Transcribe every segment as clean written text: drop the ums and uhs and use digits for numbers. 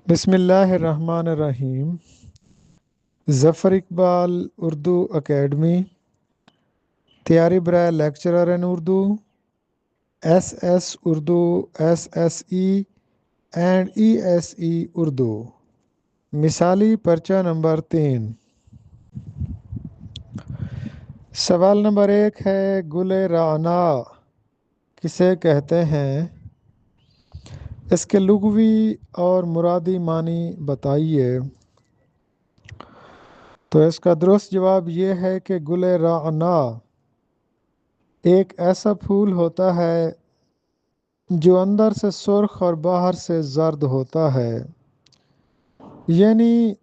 بسم اللہ الرحمن الرحیم۔ ظفر اقبال اردو اکیڈمی، تیاری برائے lecturer in Urdu, S S Urdu, S S E and E S E Urdu. مثالی پرچہ نمبر 3۔ سوال نمبر 1 ہے، گل رعنا کسے کہتے ہیں؟ اس کے لغوی اور مرادی معنی بتائیے۔ تو اس کا درست جواب یہ ہے کہ گل رعنا ایک ایسا پھول ہوتا ہے جو اندر سے سرخ اور باہر سے زرد ہوتا ہے، یعنی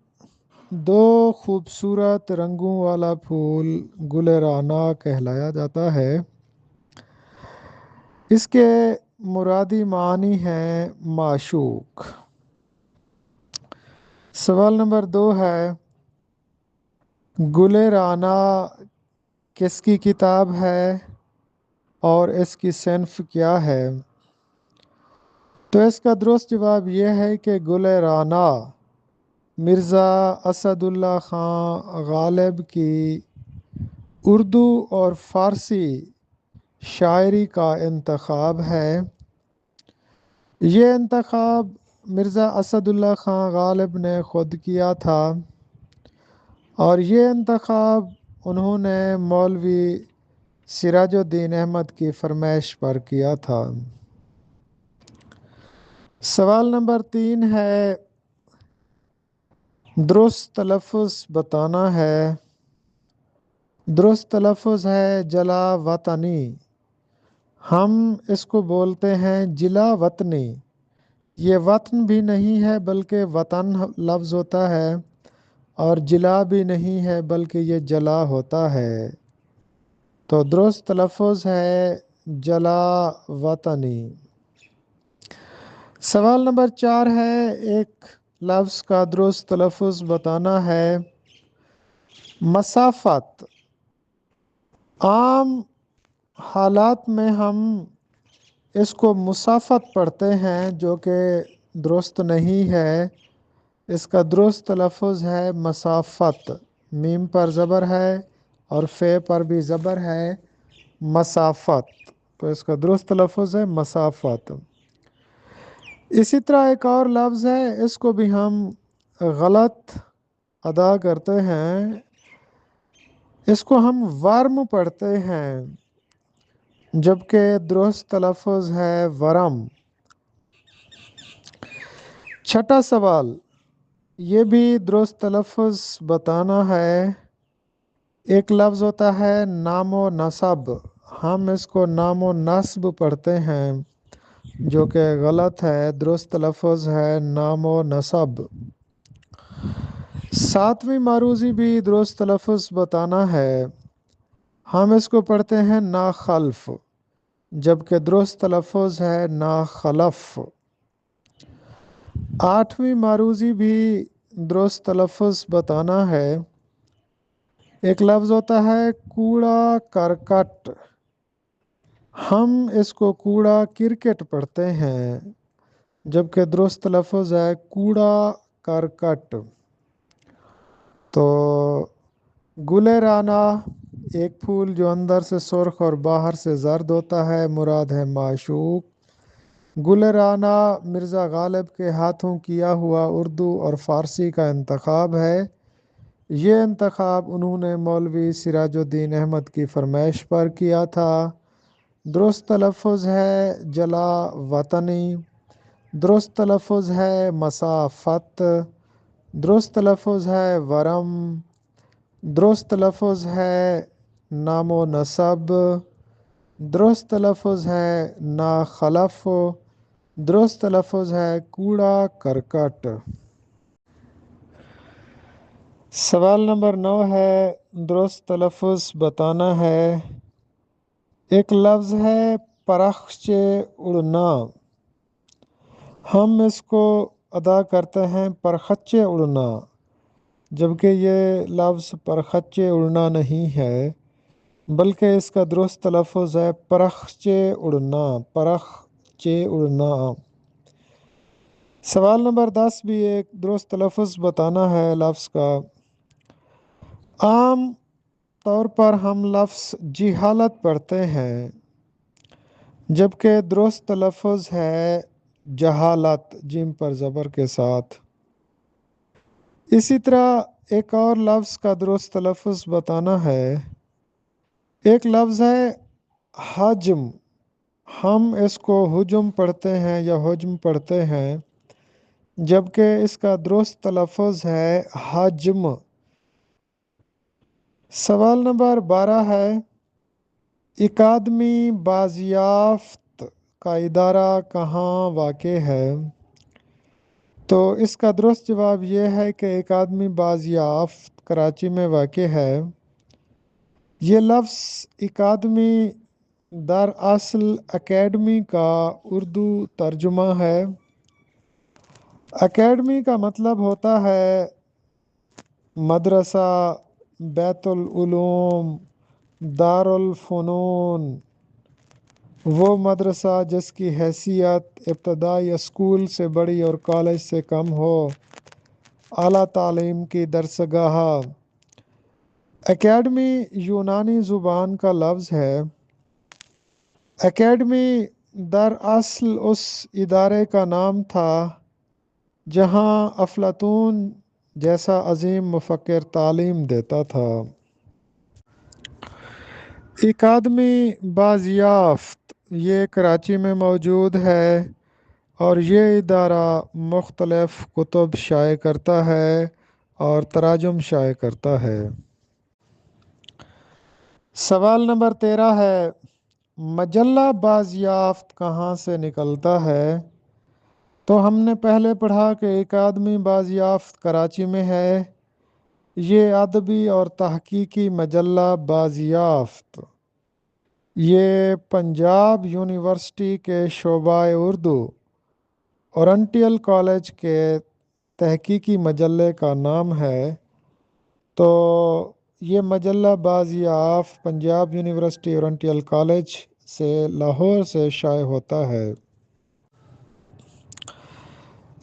دو خوبصورت رنگوں والا پھول گل رعنا کہلایا جاتا ہے۔ اس کے مرادی معنی ہیں معشوق۔ سوال نمبر 2 ہے، گل رعنا کس کی کتاب ہے اور اس کی صنف کیا ہے؟ تو اس کا درست جواب یہ ہے کہ گل رعنا مرزا اسد اللہ خان غالب کی اردو اور فارسی شاعری کا انتخاب ہے۔ یہ انتخاب مرزا اسد اللہ خان غالب نے خود کیا تھا، اور یہ انتخاب انہوں نے مولوی سراج الدین احمد کی فرمائش پر کیا تھا۔ سوال نمبر 3 ہے، درست تلفظ بتانا ہے۔ درست تلفظ ہے جلا وطنی، ہم اس کو بولتے ہیں جلا وطنی۔ یہ وطن بھی نہیں ہے بلکہ وطن لفظ ہوتا ہے، اور جلا بھی نہیں ہے بلکہ یہ جلا ہوتا ہے۔ تو درست تلفظ ہے جلا وطنی۔ سوال نمبر 4 ہے، ایک لفظ کا درست تلفظ بتانا ہے۔ مسافت، عام حالات میں ہم اس کو مسافت پڑھتے ہیں، جو کہ درست نہیں ہے۔ اس کا درست تلفظ ہے مسافت، میم پر زبر ہے اور فے پر بھی زبر ہے، مسافت۔ تو اس کا درست تلفظ ہے مسافت۔ اسی طرح ایک اور لفظ ہے، اس کو بھی ہم غلط ادا کرتے ہیں، اس کو ہم ورم پڑھتے ہیں، جبکہ درست تلفظ ہے ورم۔ چھٹا سوال، یہ بھی درست تلفظ بتانا ہے۔ ایک لفظ ہوتا ہے نام و نصب، ہم اس کو نام و نصب پڑھتے ہیں، جو کہ غلط ہے۔ درست تلفظ ہے نام و نصب۔ ساتویں معروضی بھی درست تلفظ بتانا ہے، ہم اس کو پڑھتے ہیں ناخلف، جبکہ درست تلفظ ہے ناخلف۔ آٹھویں معروضی بھی درست تلفظ بتانا ہے۔ ایک لفظ ہوتا ہے کوڑا کرکٹ، ہم اس کو کوڑا کرکٹ پڑھتے ہیں، جبکہ درست تلفظ ہے کوڑا کرکٹ۔ تو گل رعنا ایک پھول جو اندر سے سرخ اور باہر سے زرد ہوتا ہے، مراد ہے معشوق۔ گل رعنا مرزا غالب کے ہاتھوں کیا ہوا اردو اور فارسی کا انتخاب ہے۔ یہ انتخاب انہوں نے مولوی سراج الدین احمد کی فرمائش پر کیا تھا۔ درست تلفظ ہے جلا وطنی، درست تلفظ ہے مسافت، درست تلفظ ہے ورم، درست تلفظ ہے نام و نصب، درست تلفظ ہے ناخلف، درست تلفظ ہے کوڑا کرکٹ۔ سوال نمبر 9 ہے، درست تلفظ بتانا ہے۔ ایک لفظ ہے پرخچے اڑنا، ہم اس کو ادا کرتے ہیں پرخچے اڑنا، جبکہ یہ لفظ پرخچے اڑنا نہیں ہے، بلکہ اس کا درست تلفظ ہے پرخچے اڑنا، پرخچے اڑنا۔ سوال نمبر 10 بھی ایک درست تلفظ بتانا ہے لفظ کا۔ عام طور پر ہم لفظ جہالت پڑھتے ہیں، جبکہ درست تلفظ ہے جہالت، جیم پر زبر کے ساتھ۔ اسی طرح ایک اور لفظ کا درست تلفظ بتانا ہے۔ ایک لفظ ہے حجم، ہم اس کو حجم پڑھتے ہیں یا حجم پڑھتے ہیں، جبکہ اس کا درست تلفظ ہے حجم۔ سوال نمبر 12 ہے، اکادمی بازیافت کا ادارہ کہاں واقع ہے؟ تو اس کا درست جواب یہ ہے کہ اکادمی بازیافت کراچی میں واقع ہے۔ یہ لفظ اکادمی دراصل اکیڈمی کا اردو ترجمہ ہے۔ اکیڈمی کا مطلب ہوتا ہے مدرسہ، بیت العلوم، دارالفنون، وہ مدرسہ جس کی حیثیت ابتدائی اسکول سے بڑی اور کالج سے کم ہو، اعلیٰ تعلیم کی درسگاہ۔ اکیڈمی یونانی زبان کا لفظ ہے۔ اکیڈمی دراصل اس ادارے کا نام تھا جہاں افلاطون جیسا عظیم مفکر تعلیم دیتا تھا۔ اکادمی بازیافت یہ کراچی میں موجود ہے اور یہ ادارہ مختلف کتب شائع کرتا ہے اور تراجم شائع کرتا ہے۔ سوال نمبر 13 ہے، مجلہ بازیافت کہاں سے نکلتا ہے؟ تو ہم نے پہلے پڑھا کہ اکادمی بازیافت کراچی میں ہے۔ یہ ادبی اور تحقیقی مجلہ بازیافت یہ پنجاب یونیورسٹی کے شعبہ اردو اورنٹل کالج کے تحقیقی مجلے کا نام ہے۔ تو یہ مجلہ بازیافت پنجاب یونیورسٹی اورنٹل کالج سے لاہور سے شائع ہوتا ہے۔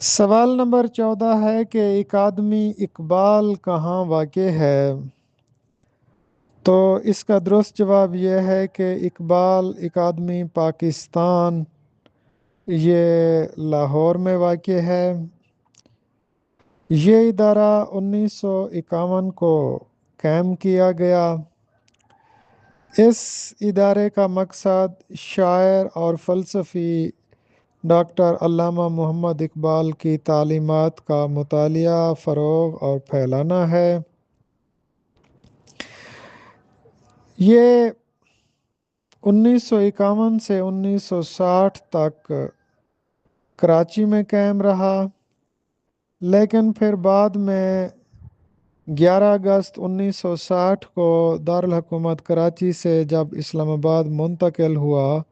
سوال نمبر 14 ہے کہ اکادمی اقبال کہاں واقع ہے؟ تو اس کا درست جواب یہ ہے کہ اقبال اکادمی پاکستان یہ لاہور میں واقع ہے۔ یہ ادارہ 1951 کو قائم کیا گیا۔ اس ادارے کا مقصد شاعر اور فلسفی ڈاکٹر علامہ محمد اقبال کی تعلیمات کا مطالعہ، فروغ اور پھیلانا ہے۔ یہ 1951 سے 1960 تک کراچی میں قائم رہا، لیکن پھر بعد میں 11 اگست 1960 کو دارالحکومت کراچی سے جب اسلام آباد منتقل ہوا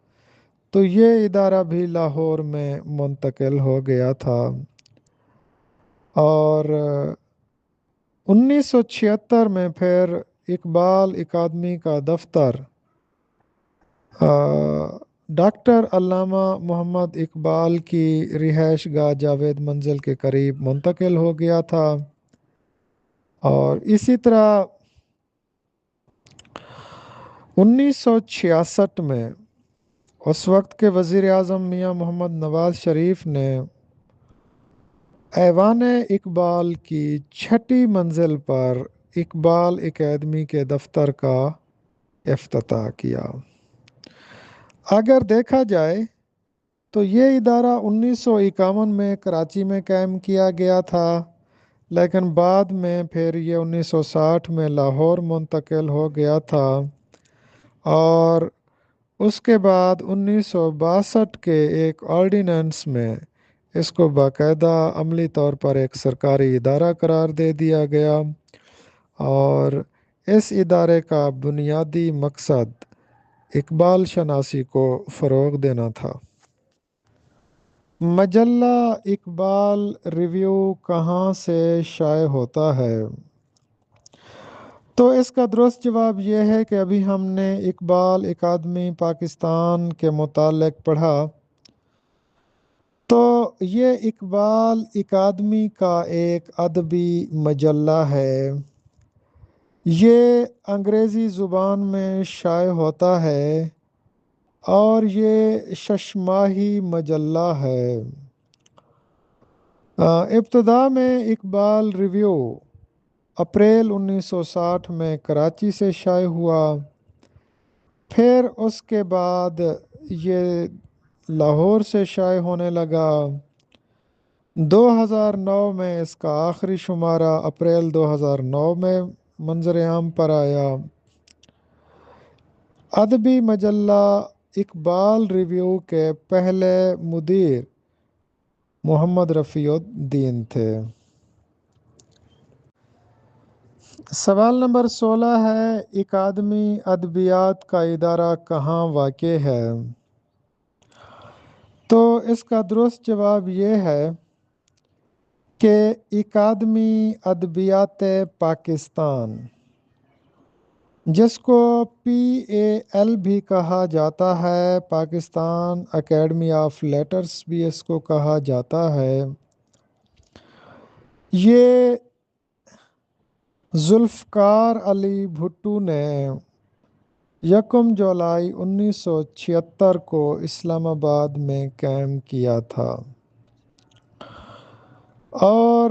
تو یہ ادارہ بھی لاہور میں منتقل ہو گیا تھا، اور 1976 میں پھر اقبال اکادمی کا دفتر ڈاکٹر علامہ محمد اقبال کی رہائش گاہ جاوید منزل کے قریب منتقل ہو گیا تھا۔ اور اسی طرح 1966 میں اس وقت کے وزیر اعظم میاں محمد نواز شریف نے ایوان اقبال کی 6ٹی منزل پر اقبال اکیڈمی کے دفتر کا افتتاح کیا۔ اگر دیکھا جائے تو یہ ادارہ 1951 میں کراچی میں قائم کیا گیا تھا، لیکن بعد میں پھر یہ 1960 میں لاہور منتقل ہو گیا تھا، اور اس کے بعد 1962 کے ایک آرڈیننس میں اس کو باقاعدہ عملی طور پر ایک سرکاری ادارہ قرار دے دیا گیا، اور اس ادارے کا بنیادی مقصد اقبال شناسی کو فروغ دینا تھا۔ مجلہ اقبال ریویو کہاں سے شائع ہوتا ہے؟ تو اس کا درست جواب یہ ہے کہ ابھی ہم نے اقبال اکادمی پاکستان کے متعلق پڑھا۔ تو یہ اقبال اکادمی کا ایک ادبی مجلہ ہے، یہ انگریزی زبان میں شائع ہوتا ہے اور یہ 6 ماہی مجلہ ہے۔ ابتدا میں اقبال ریویو اپریل 1960 میں کراچی سے شائع ہوا، پھر اس کے بعد یہ لاہور سے شائع ہونے لگا۔ 2009 میں اس کا آخری شمارہ اپریل 2009 میں منظر عام پر آیا۔ ادبی مجلہ اقبال ریویو کے پہلے مدیر محمد رفیع الدین تھے۔ سوال نمبر 16 ہے، اکادمی ادبیات کا ادارہ کہاں واقع ہے؟ تو اس کا درست جواب یہ ہے کہ اکادمی ادبیات پاکستان، جس کو PAL بھی کہا جاتا ہے، پاکستان اکیڈمی آف لیٹرز بھی اس کو کہا جاتا ہے، یہ ذوالفقار علی بھٹو نے 1 جولائی 1976 کو اسلام آباد میں قائم کیا تھا اور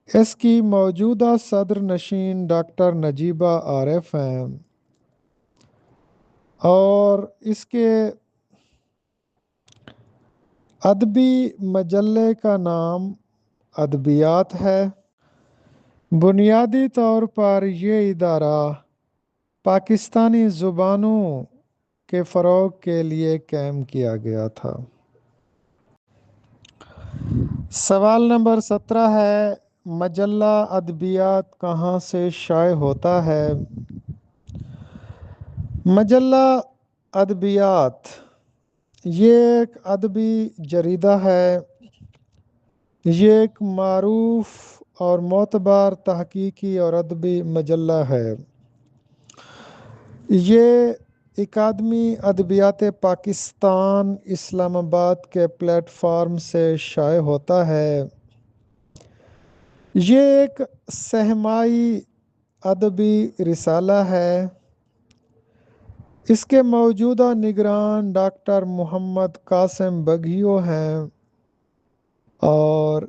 اس کی موجودہ صدر نشین ڈاکٹر نجیبہ عارف ہیں، اور اس کے ادبی مجلے کا نام ادبیات ہے۔ بنیادی طور پر یہ ادارہ پاکستانی زبانوں کے فروغ کے لیے قائم کیا گیا تھا۔ سوال نمبر 17 ہے، مجلہ ادبیات کہاں سے شائع ہوتا ہے؟ مجلہ ادبیات یہ ایک ادبی جریدہ ہے، یہ ایک معروف اور معتبر تحقیقی اور ادبی مجلہ ہے۔ یہ اکادمی ادبیات پاکستان اسلام آباد کے پلیٹ فارم سے شائع ہوتا ہے۔ یہ ایک سہمائی ادبی رسالہ ہے۔ اس کے موجودہ نگران ڈاکٹر محمد قاسم بگھیو ہیں اور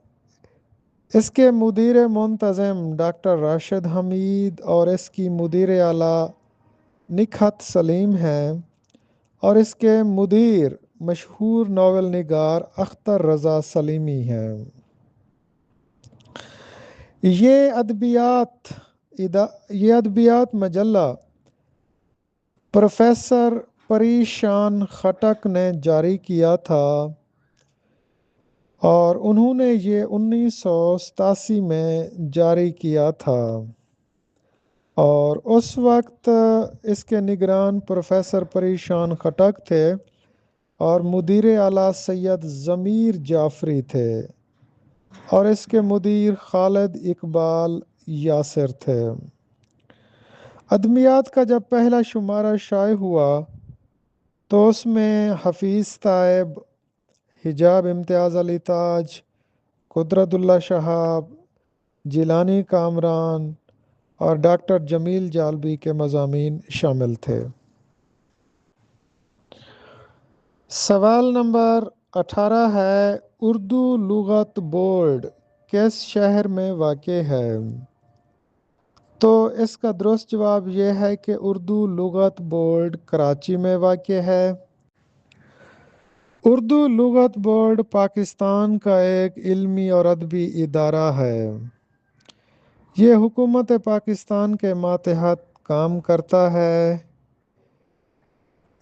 اس کے مدیر منتظم ڈاکٹر راشد حمید اور اس کی مدیر اعلیٰ نکہت سلیم ہیں، اور اس کے مدیر مشہور ناول نگار اختر رضا سلیمی ہیں۔ یہ ادبیات مجلہ پروفیسر پریشان خٹک نے جاری کیا تھا اور انہوں نے یہ 1987 میں جاری کیا تھا، اور اس وقت اس کے نگران پروفیسر پریشان خٹک تھے اور مدیر اعلیٰ سید ضمیر جعفری تھے، اور اس کے مدیر خالد اقبال یاسر تھے۔ ادبیات کا جب پہلا شمارہ شائع ہوا تو اس میں حفیظ طیب، حجاب امتیاز علی تاج، قدرت اللہ شہاب، جیلانی کامران اور ڈاکٹر جمیل جالبی کے مضامین شامل تھے۔ سوال نمبر 18 ہے، اردو لغت بورڈ کس شہر میں واقع ہے؟ تو اس کا درست جواب یہ ہے کہ اردو لغت بورڈ کراچی میں واقع ہے۔ اردو لغت بورڈ پاکستان کا ایک علمی اور ادبی ادارہ ہے۔ یہ حکومت پاکستان کے ماتحت کام کرتا ہے۔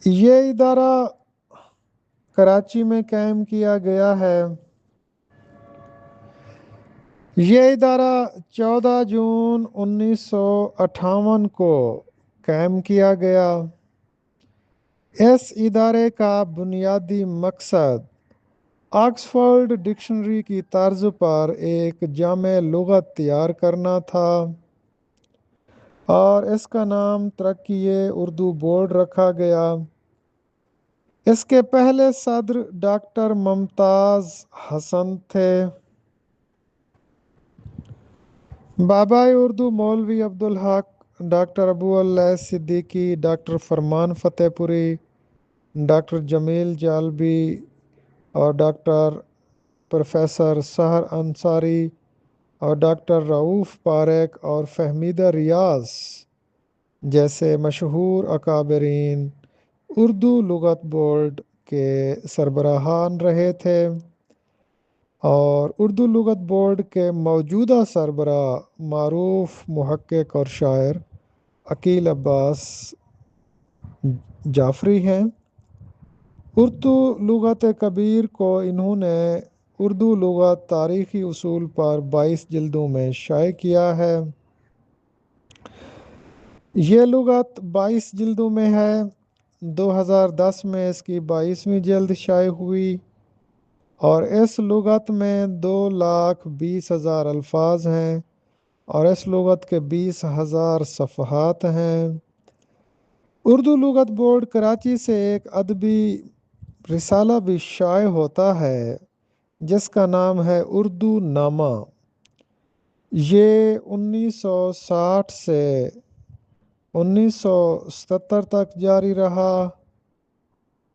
یہ ادارہ کراچی میں قائم کیا گیا ہے۔ یہ ادارہ 14 جون 1958 کو قائم کیا گیا۔ اس ادارے کا بنیادی مقصد آکسفورڈ ڈکشنری کی طرز پر ایک جامع لغت تیار کرنا تھا، اور اس کا نام ترقی اردو بورڈ رکھا گیا۔ اس کے پہلے صدر ڈاکٹر ممتاز حسن تھے۔ بابائے اردو مولوی عبدالحق، ڈاکٹر ابو اللہ صدیقی، ڈاکٹر فرمان فتح پوری، ڈاکٹر جمیل جالبی اور ڈاکٹر پروفیسر سحر انصاری اور ڈاکٹر رؤوف پاریک اور فہمیدہ ریاض جیسے مشہور اکابرین اردو لغت بورڈ کے سربراہان رہے تھے، اور اردو لغت بورڈ کے موجودہ سربراہ معروف محقق اور شاعر عقیل عباس جعفری ہیں۔ اردو لغت کبیر کو انہوں نے اردو لغت تاریخی اصول پر 22 جلدوں میں شائع کیا ہے۔ یہ لغت 22 جلدوں میں ہے۔ 2010 میں اس کی 22ویں جلد شائع ہوئی، اور اس لغت میں 2,20,000 الفاظ ہیں اور اس لغت کے 20,000 صفحات ہیں۔ اردو لغت بورڈ کراچی سے ایک ادبی رسالہ بھی شائع ہوتا ہے جس کا نام ہے اردو نامہ۔ یہ 1960 سے 1977 تک جاری رہا۔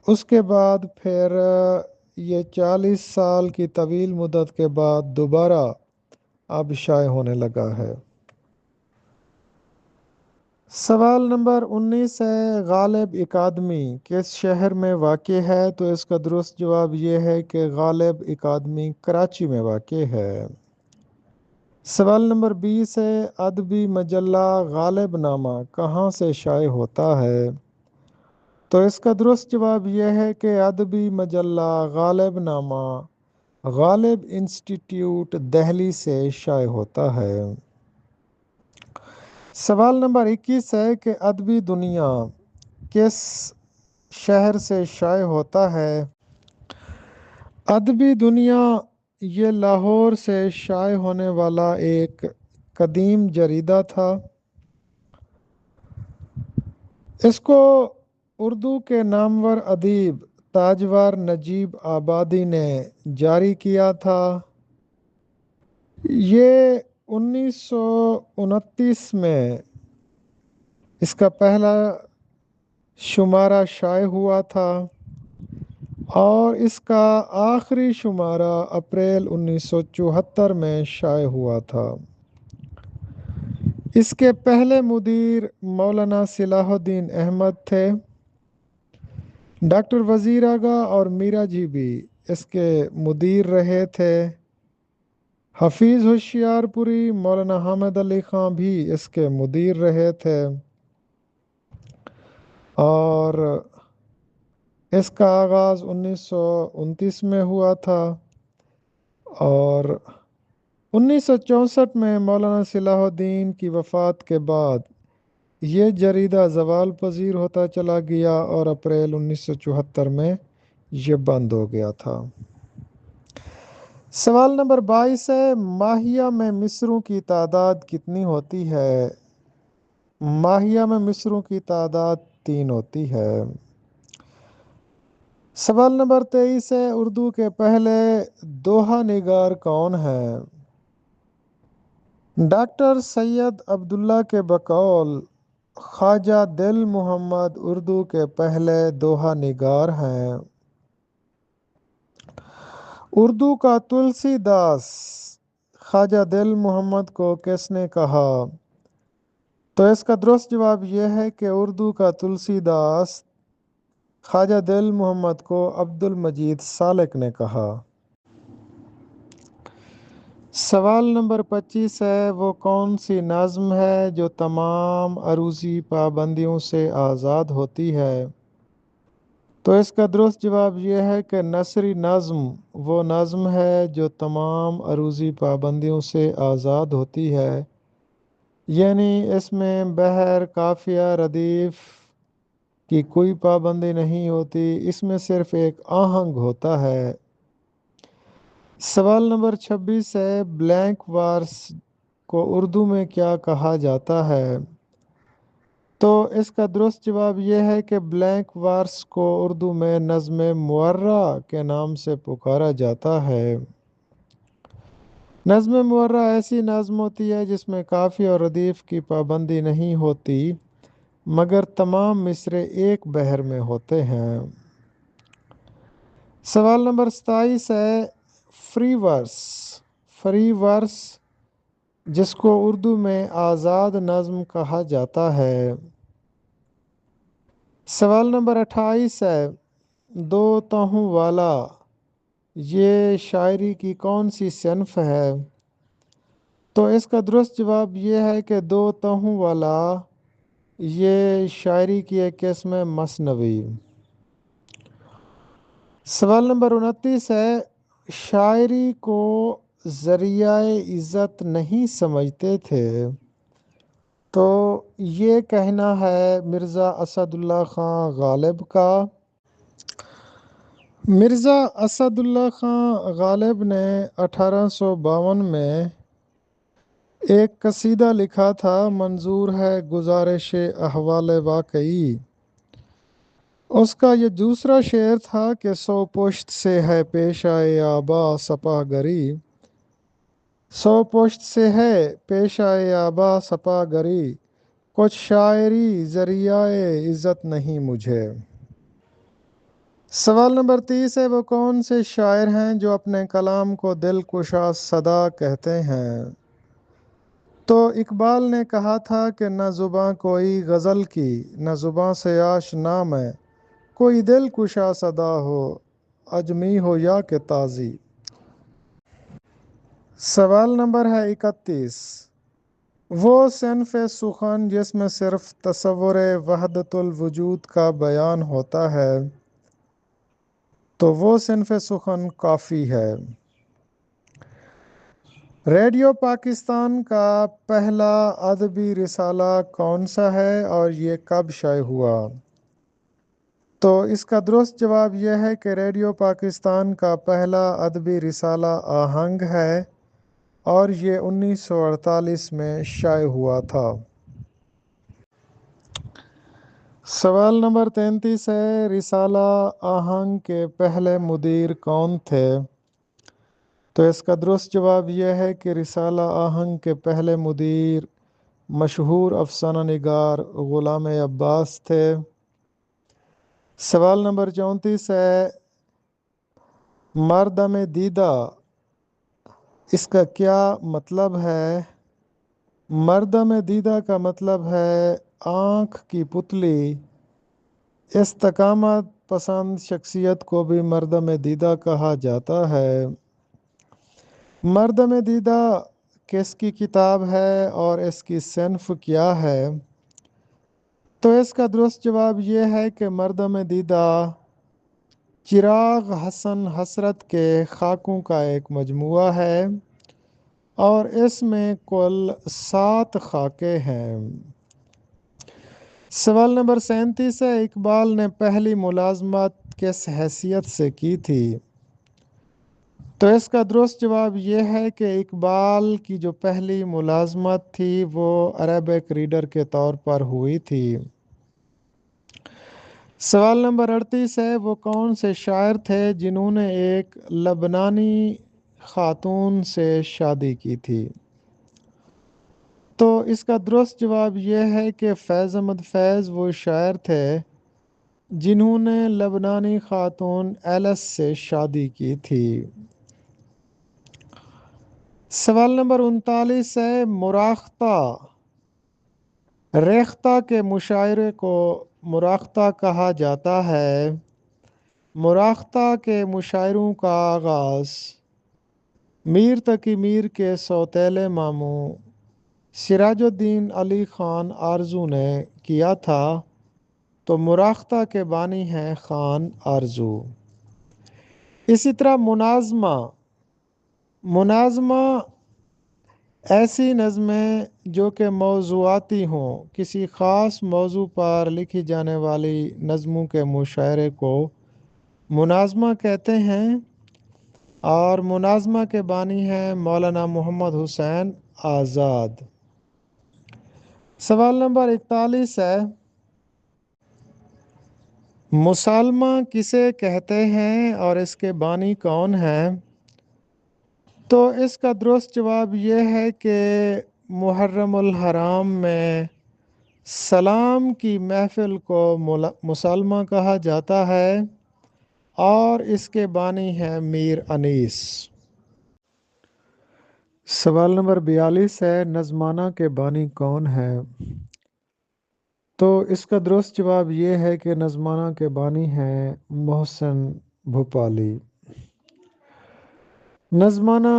اس کے بعد پھر یہ 40 سال کی طویل مدت کے بعد دوبارہ اب شائع ہونے لگا ہے۔ سوال نمبر 19 ہے، غالب اکادمی کس شہر میں واقع ہے؟ تو اس کا درست جواب یہ ہے کہ غالب اکادمی کراچی میں واقع ہے۔ سوال نمبر 20 ہے، ادبی مجلہ غالب نامہ کہاں سے شائع ہوتا ہے؟ تو اس کا درست جواب یہ ہے کہ ادبی مجلہ غالب نامہ غالب انسٹیٹیوٹ دہلی سے شائع ہوتا ہے۔ سوال نمبر 21 ہے کہ ادبی دنیا کس شہر سے شائع ہوتا ہے؟ ادبی دنیا یہ لاہور سے شائع ہونے والا ایک قدیم جریدہ تھا۔ اس کو اردو کے نامور ادیب تاجور نجیب آبادی نے جاری کیا تھا۔ یہ 1929 میں اس کا پہلا شمارہ شائع ہوا تھا، اور اس کا آخری شمارہ اپریل 1974 میں شائع ہوا تھا۔ اس کے پہلے مدیر مولانا صلاح الدین احمد تھے۔ ڈاکٹر وزیر آغا اور میرا جی بھی اس کے مدیر رہے تھے۔ حفیظ ہوشیار پوری، مولانا حامد علی خان بھی اس کے مدیر رہے تھے، اور اس کا آغاز 1929 میں ہوا تھا، اور 1964 میں مولانا صلاح الدین کی وفات کے بعد یہ جریدہ زوال پذیر ہوتا چلا گیا، اور اپریل 1974 میں یہ بند ہو گیا تھا۔ سوال نمبر 22 ہے، ماہیہ میں مصروں کی تعداد کتنی ہوتی ہے؟ ماہیہ میں مصروں کی تعداد 3 ہوتی ہے۔ سوال نمبر 23 ہے، اردو کے پہلے دوہا نگار کون ہیں؟ ڈاکٹر سید عبداللہ کے بقول خواجہ دل محمد اردو کے پہلے دوہا نگار ہیں۔ اردو کا تلسی داس خواجہ دل محمد کو کس نے کہا؟ تو اس کا درست جواب یہ ہے کہ اردو کا تلسی داس خواجہ دل محمد کو عبد المجید سالک نے کہا۔ سوال نمبر 25 ہے، وہ کون سی نظم ہے جو تمام عروضی پابندیوں سے آزاد ہوتی ہے؟ تو اس کا درست جواب یہ ہے کہ نثری نظم وہ نظم ہے جو تمام عروضی پابندیوں سے آزاد ہوتی ہے، یعنی اس میں بحر، قافیہ، ردیف کی کوئی پابندی نہیں ہوتی، اس میں صرف ایک آہنگ ہوتا ہے۔ سوال نمبر 26 ہے، بلینک وارس کو اردو میں کیا کہا جاتا ہے؟ تو اس کا درست جواب یہ ہے کہ بلینک ورس کو اردو میں نظم معرہ کے نام سے پکارا جاتا ہے۔ نظم معرہ ایسی نظم ہوتی ہے جس میں قافیہ اور ردیف کی پابندی نہیں ہوتی مگر تمام مصرے ایک بحر میں ہوتے ہیں۔ سوال نمبر 27 ہے فری ورس۔ فری ورس جس کو اردو میں آزاد نظم کہا جاتا ہے۔ سوال نمبر 28 ہے دو تہوں والا یہ شاعری کی کون سی صنف ہے؟ تو اس کا درست جواب یہ ہے کہ دو تہوں والا یہ شاعری کی ایک قسم ہے مثنوی۔ سوال نمبر 29 ہے شاعری کو ذریعہ عزت نہیں سمجھتے تھے، تو یہ کہنا ہے مرزا اسد اللہ خان غالب کا۔ مرزا اسد اللہ خان غالب نے 1852 میں ایک قصیدہ لکھا تھا، منظور ہے گزارش احوال واقعی۔ اس کا یہ دوسرا شعر تھا کہ سو پشت سے ہے پیش آئے آبا سپاہ گری، سو پشت سے ہے پیش آئے آبا سپاہ گری، کچھ شاعری ذریعہ عزت نہیں مجھے۔ سوال نمبر 30 ہے وہ کون سے شاعر ہیں جو اپنے کلام کو دل کشا صدا کہتے ہیں؟ تو اقبال نے کہا تھا کہ نہ زباں کوئی غزل کی، نہ زباں سے آشنا میں، کوئی دل کشا صدا ہو، اجمی ہو یا کہ تازی۔ سوال نمبر ہے 31 وہ صنف سخن جس میں صرف تصور وحدت الوجود کا بیان ہوتا ہے، تو وہ صنف سخن کافی ہے۔ ریڈیو پاکستان کا پہلا ادبی رسالہ کون سا ہے اور یہ کب شائع ہوا؟ تو اس کا درست جواب یہ ہے کہ ریڈیو پاکستان کا پہلا ادبی رسالہ آہنگ ہے اور یہ 1948 میں شائع ہوا تھا۔ سوال نمبر 33 ہے رسالہ آہنگ کے پہلے مدیر کون تھے؟ تو اس کا درست جواب یہ ہے کہ رسالہ آہنگ کے پہلے مدیر مشہور افسانہ نگار غلام عباس تھے۔ سوال نمبر 34 ہے مردم دیدہ اس کا کیا مطلب ہے؟ مردم دیدہ کا مطلب ہے آنکھ کی پتلی۔ استقامت پسند شخصیت کو بھی مردم دیدہ کہا جاتا ہے۔ مردم دیدہ کس کی کتاب ہے اور اس کی صنف کیا ہے؟ تو اس کا درست جواب یہ ہے کہ مردم دیدہ چراغ حسن حسرت کے خاکوں کا ایک مجموعہ ہے اور اس میں کل 7 خاکے ہیں۔ سوال نمبر 37 ہے اقبال نے پہلی ملازمت کس حیثیت سے کی تھی؟ تو اس کا درست جواب یہ ہے کہ اقبال کی جو پہلی ملازمت تھی وہ عربک ریڈر کے طور پر ہوئی تھی۔ سوال نمبر 38 ہے وہ کون سے شاعر تھے جنہوں نے ایک لبنانی خاتون سے شادی کی تھی؟ تو اس کا درست جواب یہ ہے کہ فیض احمد فیض وہ شاعر تھے جنہوں نے لبنانی خاتون ایلس سے شادی کی تھی۔ سوال نمبر 39 ہے مراختہ ریختہ کے مشاعرے کو مراختہ کہا جاتا ہے۔ مراختہ کے مشاعروں کا آغاز میر تقی میر کے سوتیلے ماموں سراج الدین علی خان آرزو نے کیا تھا، تو مراختہ کے بانی ہیں خان آرزو۔ اسی طرح مناظمہ ایسی نظمیں جو کہ موضوعاتی ہوں، کسی خاص موضوع پر لکھی جانے والی نظموں کے مشاعرے کو مناظمہ کہتے ہیں، اور مناظمہ کے بانی ہیں مولانا محمد حسین آزاد۔ سوال نمبر 41 ہے، مسالمہ کسے کہتے ہیں اور اس کے بانی کون ہیں؟ تو اس کا درست جواب یہ ہے کہ محرم الحرام میں سلام کی محفل کو مسالمہ کہا جاتا ہے اور اس کے بانی ہیں میر انیس۔ سوال نمبر 42 ہے، نظمانہ کے بانی کون ہیں؟ تو اس کا درست جواب یہ ہے کہ نظمانہ کے بانی ہیں محسن بھوپالی۔ نظمانہ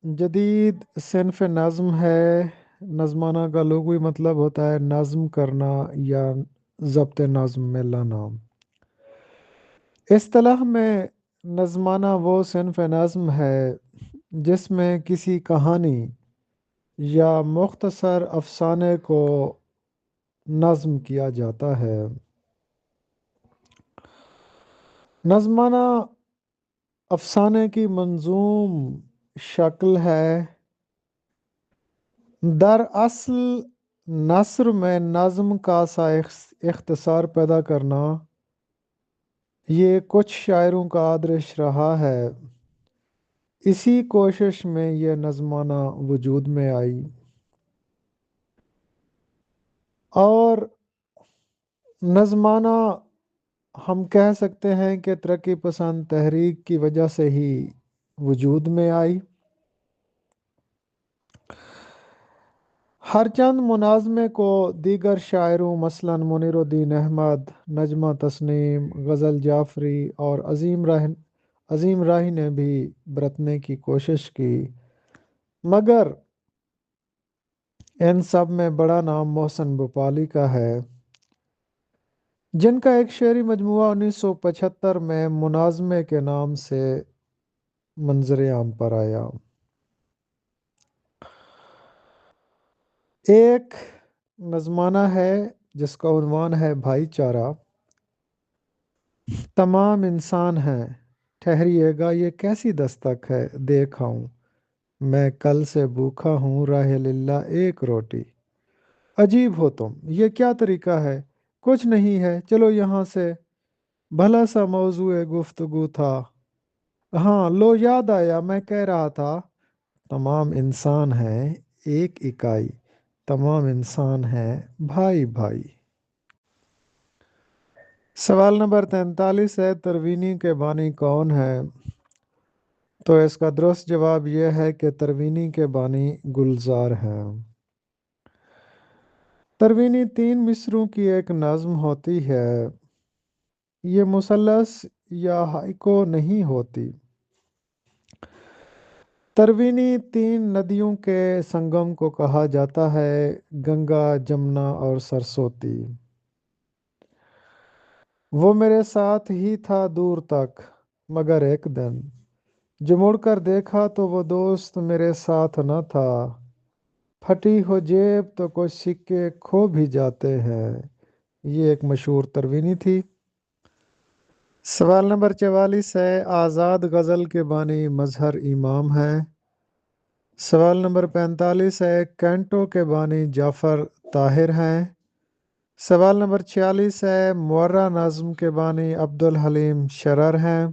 جدید صنف نظم ہے۔ نظمانہ کا لغوی مطلب ہوتا ہے نظم کرنا یا ضبط نظم میں لانا۔ اصطلاح میں نظمانہ وہ صنف نظم ہے جس میں کسی کہانی یا مختصر افسانے کو نظم کیا جاتا ہے۔ نظمانہ افسانے کی منظوم شکل ہے۔ دراصل نثر میں نظم کا سا اختصار پیدا کرنا یہ کچھ شاعروں کا آدرش رہا ہے۔ اسی کوشش میں یہ نظمانہ وجود میں آئی اور نظمانہ ہم کہہ سکتے ہیں کہ ترقی پسند تحریک کی وجہ سے ہی وجود میں آئی۔ ہر چند مناظمے کو دیگر شاعروں مثلاً منیر الدین احمد، نجمہ تسنیم، غزل جعفری اور عظیم راہی نے بھی برتنے کی کوشش کی، مگر ان سب میں بڑا نام محسن بھوپالی کا ہے، جن کا ایک شعری مجموعہ 1975 میں مناظمے کے نام سے منظر عام پر آیا۔ ایک نظمانہ ہے جس کا عنوان ہے بھائی چارہ۔ تمام انسان ہیں، ٹھہریے گا یہ کیسی دستک ہے، دیکھاؤں میں کل سے بھوکا ہوں، راہ للہ ایک روٹی۔ عجیب ہو تم، یہ کیا طریقہ ہے، کچھ نہیں ہے، چلو یہاں سے، بھلا سا موضوع گفتگو تھا۔ ہاں لو یاد آیا، میں کہہ رہا تھا تمام انسان ہیں ایک اکائی، تمام انسان ہیں بھائی بھائی۔ سوال نمبر 43 ہے، تروینی کے بانی کون ہے؟ تو اس کا درست جواب یہ ہے کہ تروینی کے بانی گلزار ہیں۔ تروینی 3 مصروں کی ایک نظم ہوتی ہے، یہ مثلث یا ہائیکو نہیں ہوتی۔ تروینی 3 ندیوں کے سنگم کو کہا جاتا ہے، گنگا، جمنا اور سرسوتی۔ وہ میرے ساتھ ہی تھا دور تک، مگر ایک دن جو مڑ کر دیکھا تو وہ دوست میرے ساتھ نہ تھا، پھٹی ہو جیب تو کچھ سکے کھو بھی جاتے ہیں۔ یہ ایک مشہور تروینی تھی۔ سوال نمبر 44 ہے، آزاد غزل کے بانی مظہر امام ہے۔ سوال نمبر 45 ہے، کینٹو کے بانی جعفر طاہر ہیں۔ سوال نمبر 46 ہے، معرہ نظم کے بانی عبدالحلیم شرر ہیں۔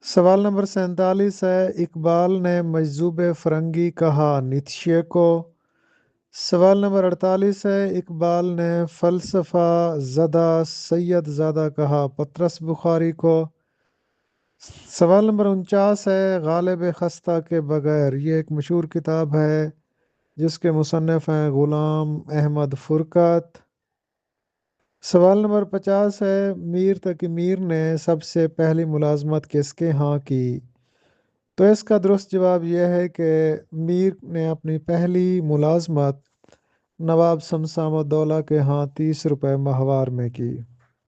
سوال نمبر 47 ہے، اقبال نے مجذوب فرنگی کہا نیتشے کو۔ سوال نمبر 48 ہے، اقبال نے فلسفہ زدہ سید زادہ کہا پطرس بخاری کو۔ سوال نمبر 49 ہے، غالب خستہ کے بغیر، یہ ایک مشہور کتاب ہے جس کے مصنف ہیں غلام احمد فرقت۔ سوال نمبر 50 ہے، میر تقی میر نے سب سے پہلی ملازمت کس کے ہاں کی؟ تو اس کا درست جواب یہ ہے کہ میر نے اپنی پہلی ملازمت نواب شمشاد الدولہ کے ہاں 30 روپے ماہوار میں کی۔